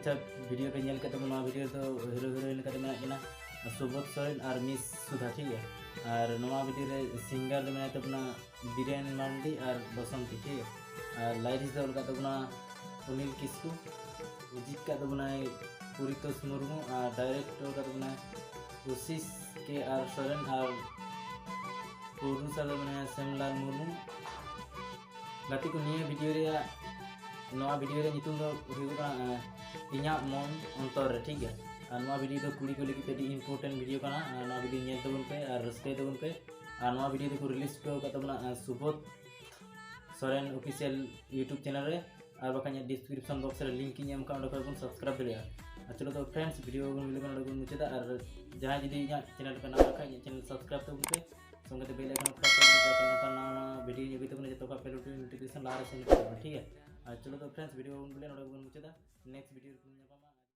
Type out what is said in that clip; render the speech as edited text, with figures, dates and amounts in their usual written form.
अच्छा वीडियो पे नेल करते नवा वीडियो तो हीरो हीरोइन करते मेना किना सुबोध सोरेन और मिस सुधा ठीक है। और नवा वीडियो रे सिंगर मेना तबना बीरेन मांडी और बसंती ठीक है। और लाइरिस दल का तबना अनिल किस्कू म्यूजिक का तबना पुरितोष मुर्मू और डायरेक्टर का तबना उशिष के आर सोरेन और प्रोड्यूसर तबना श्यामलाल मुर्मू गाती को निये वीडियो रे नवा वीडियो रे नितुम दो हुयुगा इन्या मन अंतर ठीक है। और नवा वीडियो तो कुड़ी को लेके तेडी इंपोर्टेंट वीडियो काना नवा वीडियो नेल तबन पे और रस्ते तबन पे। और नवा वीडियो को रिलीज को तबना Subodh Soren official YouTube channel रे और बाका डिस्क्रिप्शन बॉक्स रे लिंक इन एम का ओंडे को सब्सक्राइब दरिया। चलो तो फ्रेंड्स वीडियो वीडियो को ओंडे को मुचेदा और जहां जदी इन्या चैनल पे नाम रखा चैनल सब्सक्राइब तबन पे संगे ते बेल आइकन प्रेस कर दो नवा वीडियो ये भी तबन जतो का पेलो नोटिफिकेशन ला रहे ठीक है। चलो तो फ्रेंड्स वीडियो ओंडे को मुचेदा नेक्स्ट वीडियो